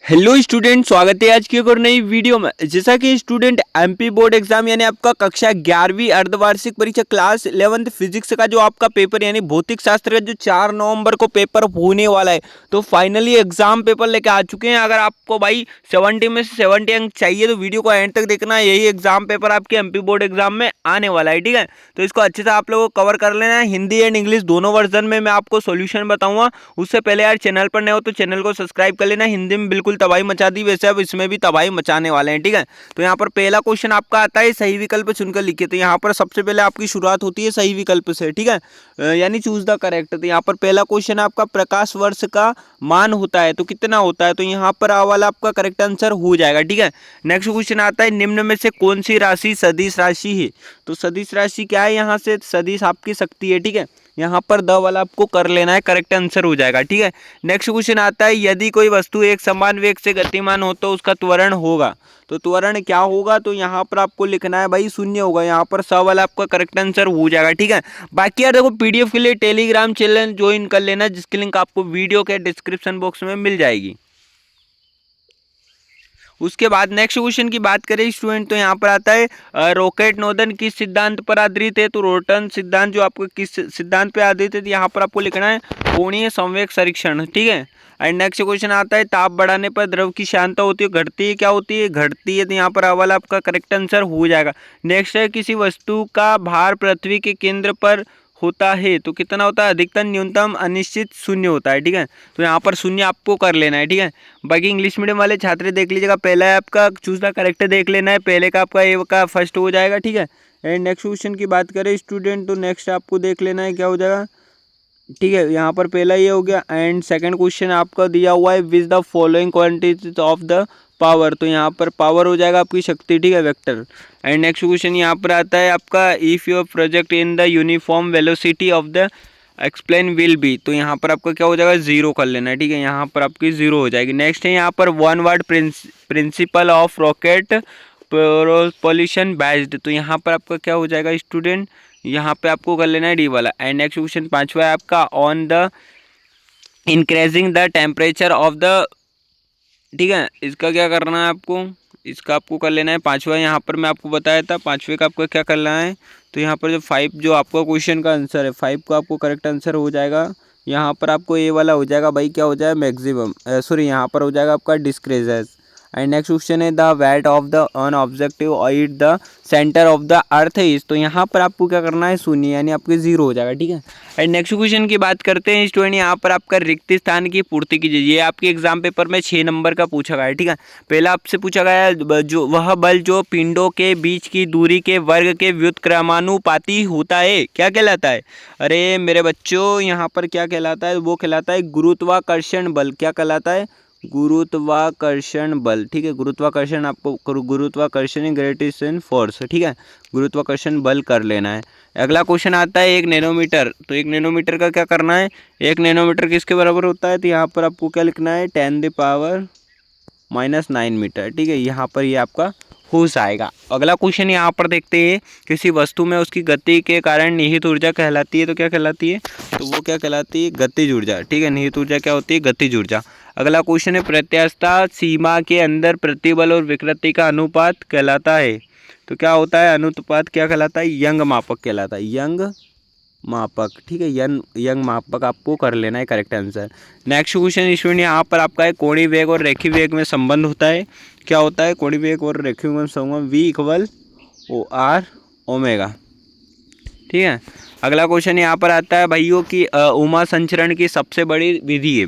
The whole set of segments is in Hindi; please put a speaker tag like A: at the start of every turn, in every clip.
A: हेलो स्टूडेंट, स्वागत है आज की एक और नई वीडियो में। जैसा कि स्टूडेंट एमपी बोर्ड एग्जाम यानी आपका कक्षा 11वीं अर्धवार्षिक परीक्षा क्लास 11th फिजिक्स का जो आपका पेपर यानी भौतिक शास्त्र का जो 4 नवंबर को पेपर होने वाला है, तो फाइनली एग्जाम पेपर लेके आ चुके हैं। अगर आपको भाई 70 में से 70 अंक चाहिए तो वीडियो को एंड तक देखना। यही एग्जाम पेपर आपके एमपी बोर्ड एग्जाम में आने वाला है, ठीक है। तो इसको अच्छे से आप लोगों को कवर कर लेना है। हिंदी एंड इंग्लिश दोनों वर्जन में मैं आपको सोल्यूशन बताऊंगा। उससे पहले यार चैनल पर नए हो तो चैनल को सब्सक्राइब कर लेना। हिंदी में बिल्कुल तबाही मचा दी, वैसे अब इसमें भी तबाही मचाने वाले हैं, ठीक है। तो यहाँ पर पहला क्वेश्चन आपका आता है सही विकल्प चुनकर लिखिए। तो यहाँ पर सबसे पहले आपकी शुरुआत होती है सही विकल्प से, ठीक है, यानी चूज द करेक्ट। तो यहाँ पर पहला क्वेश्चन आपका प्रकाश वर्ष का मान होता है तो कितना होता है, तो यहाँ पर वाला आपका करेक्ट आंसर हो जाएगा, ठीक है। नेक्स्ट क्वेश्चन आता है निम्न में से कौन सी राशि सदिश राशि है। तो सदिश राशि क्या है, यहाँ से सदिश आपकी शक्ति है, ठीक है। यहाँ पर द वाला आपको कर लेना है, करेक्ट आंसर हो जाएगा, ठीक है। नेक्स्ट क्वेश्चन आता है यदि कोई वस्तु एक समान वेग से गतिमान हो तो उसका त्वरण होगा। तो त्वरण क्या होगा, तो यहाँ पर आपको लिखना है भाई शून्य होगा। यहाँ पर स वाला आपका करेक्ट आंसर हो जाएगा, ठीक है। बाकी यार देखो पीडीएफ के लिए टेलीग्राम चैनल ज्वाइन कर लेना, जिसकी लिंक आपको वीडियो के डिस्क्रिप्शन बॉक्स में मिल जाएगी। उसके बाद नेक्स्ट क्वेश्चन की बात करें स्टूडेंट, तो यहाँ पर आता है रॉकेट नोदन किस सिद्धांत पर आधारित है। तो रोटन सिद्धांत जो आपको किस सिद्धांत पर आधारित है, तो यहाँ पर आपको लिखना है कोणीय संवेग परीक्षण, ठीक है। एंड नेक्स्ट क्वेश्चन आता है ताप बढ़ाने पर द्रव की शांता होती है घटती है, क्या होती है, घटती है। तो यहाँ पर वाला आपका करेक्ट आंसर हो जाएगा। नेक्स्ट है किसी वस्तु का भार पृथ्वी के केंद्र पर होता है तो कितना होता है, अधिकतम न्यूनतम अनिश्चित शून्य होता है, ठीक है। तो यहाँ पर शून्य आपको कर लेना है, ठीक है। बाकी इंग्लिश मीडियम वाले छात्र देख लीजिएगा, पहला है आपका चूज द करेक्ट देख लेना है, पहले का आपका ए का फर्स्ट हो जाएगा, ठीक है। एंड नेक्स्ट क्वेश्चन की बात करें स्टूडेंट, तो नेक्स्ट आपको देख लेना है क्या हो जाएगा, ठीक है। यहाँ पर पहला ये हो गया। एंड सेकंड क्वेश्चन आपका दिया हुआ है which the following quantities of the power. तो यहाँ पर पावर हो जाएगा आपकी शक्ति, ठीक है, वेक्टर। एंड नेक्स्ट क्वेश्चन यहाँ पर आता है आपका if your project in the uniform velocity of the explain will be. तो यहाँ पर आपका क्या हो जाएगा, जीरो कर लेना है, ठीक है। यहाँ पर आपकी जीरो हो जाएगी। नेक्स्ट है यहाँ पर one word principle of rocket propulsion based. तो यहाँ पर आपका क्या हो जाएगा स्टूडेंट, यहाँ पे आपको कर लेना है डी वाला। एंड नेक्स्ट क्वेश्चन पांचवा है आपका on the increasing the temperature of the, ठीक है। इसका क्या करना है आपको, इसका आपको कर लेना है पांचवा। यहाँ पर मैं आपको बताया था पांचवे का आपको क्या करना है। तो यहाँ पर जो 5 जो आपका क्वेश्चन का आंसर है 5 का आपको करेक्ट आंसर हो जाएगा। यहाँ पर आपको ए वाला हो जाएगा भाई, क्या हो जाएगा मैक्सिमम, सॉरी यहाँ पर हो जाएगा आपका डिस्क्रीजेस। एंड नेक्स्ट क्वेश्चन है the weight of the an objective at the centre of the earth is. तो यहाँ पर आपको क्या करना है शून्य, यानी आपके जीरो हो जाएगा, ठीक है। एंड नेक्स्ट क्वेश्चन की बात करते हैं स्टूडेंट, यहाँ पर आपका रिक्त स्थान की पूर्ति कीजिए। ये आपके एग्जाम पेपर में 6 नंबर का पूछा गया है, ठीक है। पहला आपसे पूछा गया है जो वह बल जो पिंडों के बीच की दूरी के वर्ग के व्युत्क्रमानुपाती होता है क्या कहलाता है। अरे मेरे बच्चों यहाँ पर क्या कहलाता है, वो कहलाता है गुरुत्वाकर्षण बल। क्या कहलाता है, गुरुत्वाकर्षण बल, ठीक है। गुरुत्वाकर्षण आपको गुरुत्वाकर्षण ग्रेविटेशन फोर्स, ठीक है, गुरुत्वाकर्षण बल कर लेना है। अगला क्वेश्चन आता है 1 नैनोमीटर। तो 1 नैनोमीटर का क्या करना है, 1 नैनोमीटर किसके बराबर होता है, तो यहाँ पर आपको क्या लिखना है 10⁻⁹ मीटर, ठीक है। यहाँ पर ये आपका हो जाएगा। अगला क्वेश्चन यहाँ पर देखते हैं किसी वस्तु में उसकी गति के कारण निहित ऊर्जा कहलाती है तो क्या कहलाती है, तो वो क्या कहलाती है गतिज ऊर्जा, ठीक है। निहित ऊर्जा क्या होती है, गतिज ऊर्जा। अगला क्वेश्चन है प्रत्यास्था सीमा के अंदर प्रतिबल और विकृति का अनुपात कहलाता है तो क्या होता है, अनुपात क्या कहलाता है, यंग मापक कहलाता है, यंग मापक, ठीक है। यंग मापक आपको कर लेना है correct answer. Next question student यहाँ पर आपका है कोणीय वेग और रेखीय वेग में संबंध होता है, क्या होता है, कोणीय वेग और रेखीय वेग में संबंध V=OR⍵, ठीक है। अगला क्वेश्चन यहाँ पर आता है भाइयों की उमा संचरण की सबसे बड़ी विधि है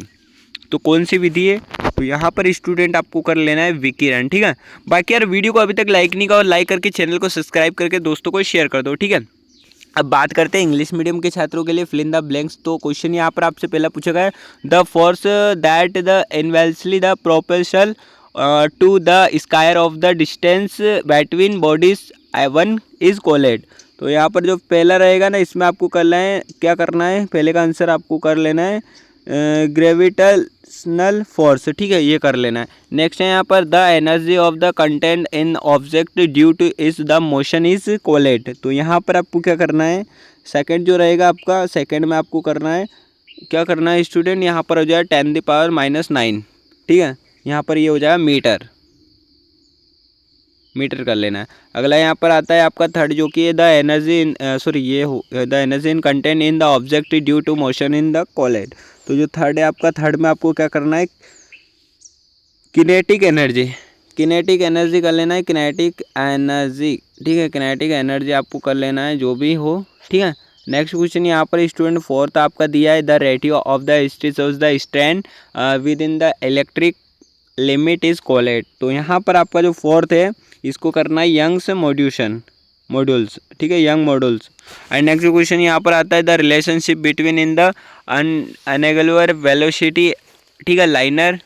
A: तो कौन सी विधि है, तो यहाँ पर स्टूडेंट आपको कर लेना है विकिरण, ठीक है। बाकी यार वीडियो को अभी तक लाइक नहीं किया और लाइक करके चैनल को सब्सक्राइब करके दोस्तों को शेयर कर दो, ठीक है। अब बात करते हैं इंग्लिश मीडियम के छात्रों के लिए फिल इन द ब्लैंक्स। तो क्वेश्चन यहाँ पर आपसे पहला पूछा गया है the force that the inversely the proportional to the square of the distance between bodies one is called. तो यहाँ पर जो पहला रहेगा ना इसमें आपको करना है, क्या करना है, पहले का आंसर आपको कर लेना है ग्रेविटेशनल फोर्स, ठीक है, ये कर लेना है। नेक्स्ट है यहाँ पर the energy of the content in object due two is the motion is collate. तो यहाँ पर आपको क्या करना है, सेकंड जो रहेगा आपका, सेकंड में आपको करना है, क्या करना है स्टूडेंट, यहाँ पर हो जाए 10⁻⁹, ठीक है। यहाँ पर ये हो जाएगा मीटर, मीटर कर लेना है। अगला यहाँ पर आता है आपका थर्ड जो कि the energy in the energy in content in the object due to motion in the called. तो जो थर्ड है आपका, थर्ड में आपको क्या करना है, किनेटिक एनर्जी, किनेटिक एनर्जी कर लेना है, किनेटिक एनर्जी, ठीक है, किनेटिक एनर्जी आपको कर लेना है जो भी हो, ठीक है। नेक्स्ट क्वेश्चन यहाँ पर स्टूडेंट फोर्थ आपका दिया है, the ratio of the history of the strand with in the electric limit is called. तो यहाँ पर आपका जो फोर्थ है इसको करना है यंग्स मॉड्यूल्स, ठीक है, young modules. And next question यहाँ पर आता है the relationship between in the angular velocity, ठीक है, लाइनर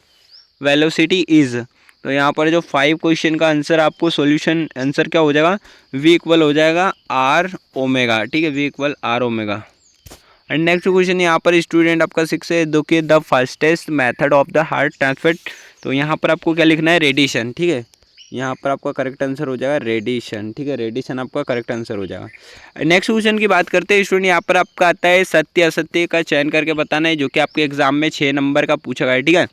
A: वेलोसिटी इज। तो यहाँ पर जो 5 क्वेश्चन का आंसर आपको सॉल्यूशन आंसर क्या हो जाएगा, V इक्वल हो जाएगा R ओमेगा, ठीक है, V equal R omega. And next question यहाँ पर स्टूडेंट आपका 6 है, जो कि the fastest method of the heart transfer. तो यहाँ पर आपको क्या लिखना है, रेडिएशन, ठीक है, यहाँ पर आपका करेक्ट आंसर हो जाएगा रेडिएशन, ठीक है, रेडिएशन आपका करेक्ट आंसर हो जाएगा। नेक्स्ट क्वेश्चन की बात करते हैं स्टूडेंट, यहाँ पर आपका आता है सत्य असत्य का चयन करके बताना है, जो कि आपके एग्जाम में 6 नंबर का पूछा गया है, ठीक है।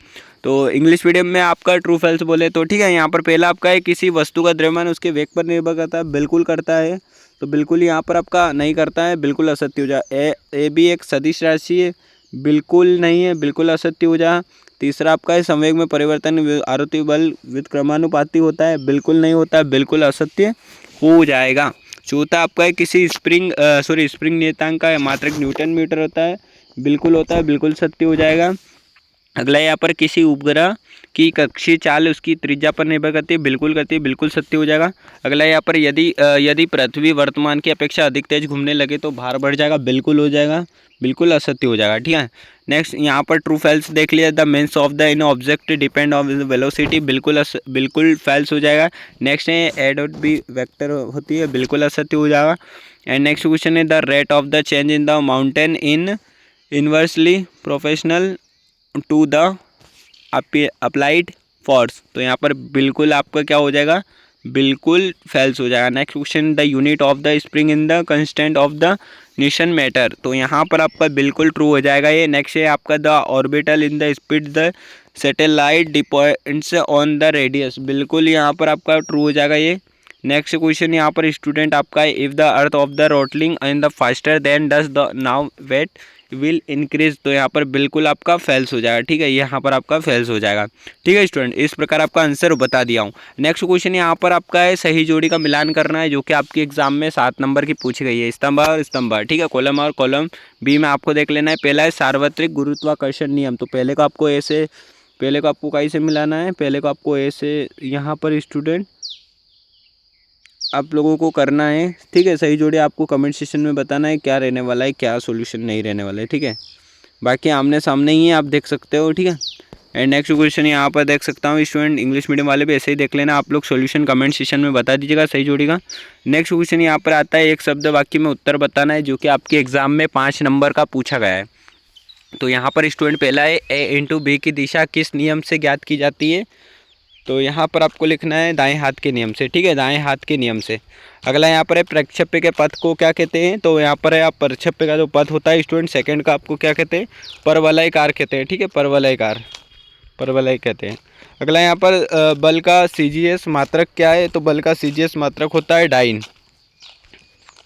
A: तो इंग्लिश मीडियम में आपका ट्रू फॉल्स बोले तो, ठीक है, यहाँ पर पहला आपका है, किसी वस्तु का द्रव्यमान उसके वेग पर निर्भर करता है, बिल्कुल करता है। तो बिल्कुल यहाँ पर आपका नहीं करता है, बिल्कुल असत्य हो जाए। ए भी एक सदिश राशि है, बिल्कुल नहीं है, बिल्कुल असत्य हो जाए। तीसरा आपका है, संवेग में परिवर्तन आरोपित बल व्युत्क्रमानुपाती होता है, बिल्कुल नहीं होता है, बिल्कुल असत्य हो जाएगा। चौथा आपका है, किसी स्प्रिंग नियतांक का मात्रक न्यूटन मीटर होता है, बिल्कुल होता है, बिल्कुल सत्य हो जाएगा। अगला यहाँ पर किसी उपग्रह की कक्षीय चाल उसकी त्रिज्या पर निर्भर करती है, बिल्कुल करती है, बिल्कुल सत्य हो जाएगा। अगला यहाँ पर यदि पृथ्वी वर्तमान की अपेक्षा अधिक तेज घूमने लगे तो भार बढ़ जाएगा, बिल्कुल हो जाएगा, बिल्कुल असत्य हो जाएगा, ठीक है। नेक्स्ट यहाँ पर ट्रू फॉल्स देख लिया, the means of the in object depend on velocity, बिल्कुल फॉल्स हो जाएगा। नेक्स्ट है ए डॉट बी वेक्टर होती है, बिल्कुल असत्य हो जाएगा। एंड नेक्स्ट क्वेश्चन है, the rate of the change in the mountain in inversely professional to the applied force. तो यहाँ पर बिल्कुल आपका क्या हो जाएगा, बिल्कुल फॉल्स हो जाएगा। Next question, the unit of the spring in the constant of the newton metre. तो यहाँ पर आपका बिल्कुल ट्रू हो जाएगा ये। नेक्स्ट है आपका, the orbital in the speed the satellite depends on the radius, बिल्कुल यहाँ पर आपका ट्रू हो जाएगा ये। नेक्स्ट क्वेश्चन यहाँ पर स्टूडेंट आपका है, if the earth of the rotating in the faster than does the now weight will increase. तो यहाँ पर बिल्कुल आपका फॉल्स हो जाएगा, ठीक है, यहाँ पर आपका फॉल्स हो जाएगा, ठीक है स्टूडेंट। इस प्रकार आपका आंसर बता दिया हूँ। नेक्स्ट क्वेश्चन यहाँ पर आपका है, सही जोड़ी का मिलान करना है, जो कि आपके एग्जाम में 7 नंबर की पूछी गई है, स्तंभ और स्तंभ, ठीक है, कॉलम और कॉलम बी में आपको देख लेना है। पहला है सार्वत्रिक गुरुत्वाकर्षण नियम। तो पहले को आपको कहीं से मिलाना है, पहले को आपको ऐसे यहाँ पर स्टूडेंट आप लोगों को करना है, ठीक है। सही जोड़ी आपको कमेंट सेक्शन में बताना है क्या रहने वाला है, क्या सॉल्यूशन नहीं रहने वाला है, ठीक है। बाकी आमने सामने ही है, आप देख सकते हो, ठीक है। एंड नेक्स्ट क्वेश्चन यहाँ पर देख सकता हूँ स्टूडेंट, इंग्लिश मीडियम वाले भी ऐसे ही देख लेना, आप लोग सॉल्यूशन कमेंट सेक्शन में बता दीजिएगा सही जोड़ी का। नेक्स्ट क्वेश्चन यहाँ पर आता है, एक शब्द वाक्य में उत्तर बताना है, जो कि आपके एग्जाम में 5 नंबर का पूछा गया है। तो यहाँ पर स्टूडेंट पहला है, ए इंटू बी की दिशा किस नियम से ज्ञात की जाती है। तो यहाँ पर आपको लिखना है दाएं हाथ के नियम से, ठीक है, दाएं हाथ के नियम से। अगला यहाँ पर है, प्रक्षेप्य के पथ को क्या कहते हैं। तो यहाँ पर है, आप प्रक्षेप्य का जो पथ होता है स्टूडेंट सेकंड का आपको क्या कहते हैं, परवलयकार कहते हैं, ठीक है, परवलय कहते हैं। अगला यहाँ पर बल का CGS मात्रक क्या है। तो बल का CGS मात्रक होता है डाइन,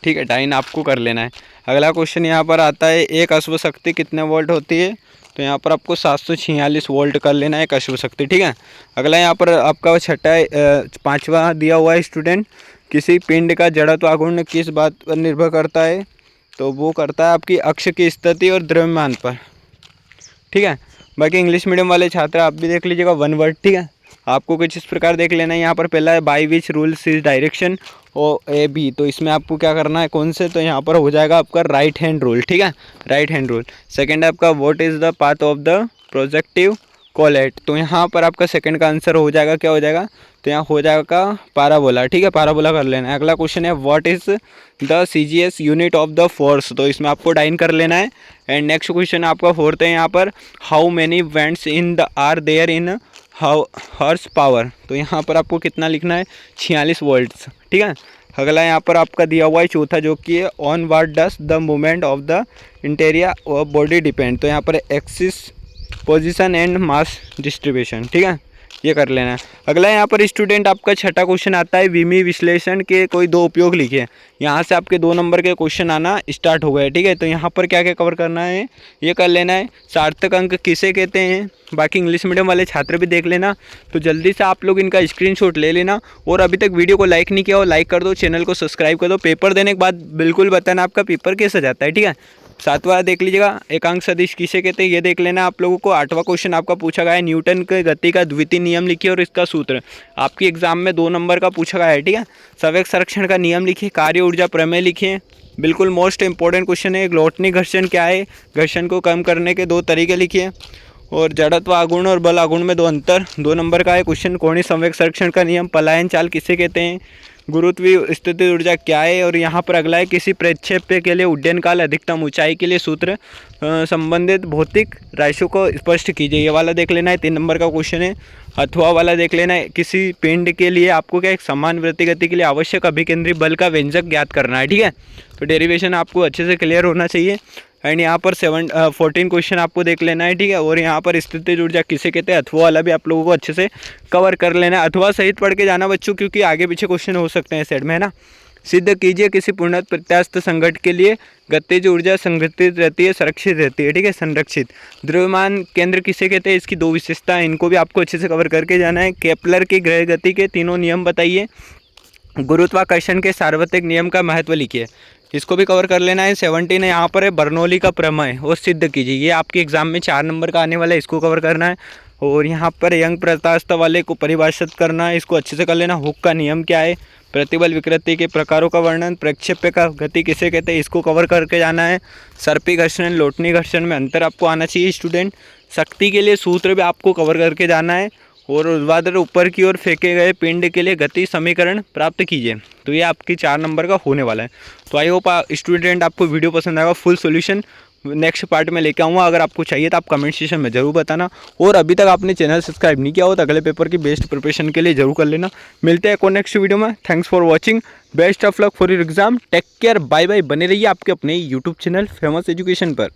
A: ठीक है, डाइन आपको कर लेना है। अगला क्वेश्चन यहाँ पर आता है, एक अश्व शक्ति कितने वोल्ट होती है। तो यहाँ पर आपको 746 वोल्ट कर लेना है एक अश्व शक्ति, ठीक है। अगला यहाँ पर आपका छठा 5वां दिया हुआ है स्टूडेंट, किसी पिंड का जड़त्व आघूर्ण किस बात पर निर्भर करता है। तो वो करता है आपकी अक्ष की स्थिति और द्रव्यमान पर, ठीक है। बाकी इंग्लिश मीडियम वाले छात्र आप भी देख लीजिएगा 1 वर्ड, ठीक है, आपको कुछ इस प्रकार देख लेना है। यहाँ पर पहला है, by which rules is direction O A B. तो इसमें आपको क्या करना है, कौन से, तो यहाँ पर हो जाएगा आपका राइट हैंड रूल, ठीक है, राइट हैंड रूल। सेकंड है आपका, what is the path of the projective collet. तो यहाँ पर आपका सेकंड का आंसर हो जाएगा, क्या हो जाएगा, तो यहाँ हो जाएगा पैराबोला, ठीक है, पैराबोला कर लेना है। अगला क्वेश्चन है, what is the CGS unit of the force. तो इसमें आपको डाइन कर लेना है। एंड नेक्स्ट क्वेश्चन आपका फोर्थ है यहाँ पर, how many watts in the are there in horsepower. तो यहाँ पर आपको कितना लिखना है, 46 वोल्ट्स, ठीक है। अगला यहाँ पर आपका दिया हुआ है चौथा, जो कि है, on what does the movement of the interior of body depend. तो यहाँ पर axis position and mass distribution, ठीक है, ये कर लेना है। अगला यहाँ पर स्टूडेंट आपका छठा क्वेश्चन आता है, विमी विश्लेषण के कोई दो उपयोग लिखे। यहाँ से आपके 2 नंबर के क्वेश्चन आना स्टार्ट हो गए, ठीक है। तो यहाँ पर क्या क्या कवर करना है ये कर लेना है। सार्थक अंक किसे कहते हैं, बाकी इंग्लिश मीडियम वाले छात्र भी देख लेना। तो जल्दी से आप लोग इनका स्क्रीनशॉट ले लेना, और अभी तक वीडियो को लाइक नहीं किया हो लाइक कर दो, चैनल को सब्सक्राइब कर दो। पेपर देने के बाद बिल्कुल बताना आपका पेपर कैसा जाता है, ठीक है। 7वां देख लीजिएगा, एकांक सदिश किसे कहते हैं ये देख लेना आप लोगों को। 8वां क्वेश्चन आपका पूछा गया है, न्यूटन के गति का द्वितीय नियम लिखिए और इसका सूत्र। आपकी एग्जाम में 2 नंबर का पूछा गया है, ठीक है। संवेग संरक्षण का नियम लिखिए, कार्य ऊर्जा प्रमेय लिखिए, बिल्कुल मोस्ट इंपॉर्टेंट क्वेश्चन है। ग्लोटनी घर्षण क्या है, घर्षण को कम करने के 2 तरीके लिखिए, और जड़त्व आघूर्ण और बल आघूर्ण में 2 अंतर। 2 नंबर का है क्वेश्चन, कोणीय संवेग संरक्षण का नियम, पलायन चाल किसे कहते हैं, गुरुत्वीय स्थिति ऊर्जा क्या है। और यहाँ पर अगला है, किसी प्रक्षेप्य के लिए उड्डयन काल अधिकतम ऊंचाई के लिए सूत्र संबंधित भौतिक राशियों को स्पष्ट कीजिए। ये वाला देख लेना है, 3 नंबर का क्वेश्चन है। अथवा वाला देख लेना है, किसी पिंड के लिए आपको क्या एक समान वृत्तीय गति के लिए आवश्यक अभिकेंद्री बल का व्यंजक ज्ञात करना है, ठीक है। तो डेरिवेशन आपको अच्छे से क्लियर होना चाहिए। एंड यहाँ पर 14 क्वेश्चन आपको देख लेना है, ठीक है। और यहाँ पर स्थितिज ऊर्जा किसे कहते हैं, अथवा वाला भी आप लोगों को अच्छे से कवर कर लेना है। अथवा सहित पढ़ के जाना बच्चों, क्योंकि आगे पीछे क्वेश्चन हो सकते हैं सेट में, है ना। सिद्ध कीजिए किसी पूर्णतः प्रत्यास्थ संघट के लिए गतिज ऊर्जा संरक्षित रहती है, सुरक्षित रहती है, ठीक है, संरक्षित। द्रव्यमान केंद्र किसे कहते हैं, इसकी 2 विशेषताएं, इनको भी आपको अच्छे से कवर करके जाना है। केपलर की ग्रह गति के 3 नियम बताइए। गुरुत्वाकर्षण के सार्वत्रिक नियम का महत्व लिखिए, इसको भी कवर कर लेना है। 17 यहाँ पर है, बर्नौली का प्रमेय वो सिद्ध कीजिए। ये आपके एग्जाम में 4 नंबर का आने वाला है, इसको कवर करना है। और यहाँ पर यंग प्रत्यास्थ वाले को परिभाषित करना है, इसको अच्छे से कर लेना। हुक का नियम क्या है, प्रतिबल विकृति के प्रकारों का वर्णन, प्रक्षेप्य का गति किसे कहते हैं, इसको कवर करके जाना है। सर्पी घर्षण लोटनी घर्षण में अंतर आपको आना चाहिए स्टूडेंट। शक्ति के लिए सूत्र भी आपको कवर करके जाना है। और ऊर्ध्वाधर ऊपर की ओर फेंके गए पिंड के लिए गति समीकरण प्राप्त कीजिए। तो ये आपकी 4 नंबर का होने वाला है। तो आई होप स्टूडेंट आपको वीडियो पसंद आएगा। फुल सॉल्यूशन नेक्स्ट पार्ट में लेके आऊँगा, अगर आपको चाहिए तो आप कमेंट सेक्शन में जरूर बताना। और अभी तक आपने चैनल सब्सक्राइब नहीं किया हो तो अगले पेपर की बेस्ट प्रिपरेशन के लिए जरूर कर लेना। मिलते हैं नेक्स्ट वीडियो में। Thanks for watching, best of luck for your exam, take care, bye bye. बने रहिए आपके अपने यूट्यूब चैनल फेमस एजुकेशन पर।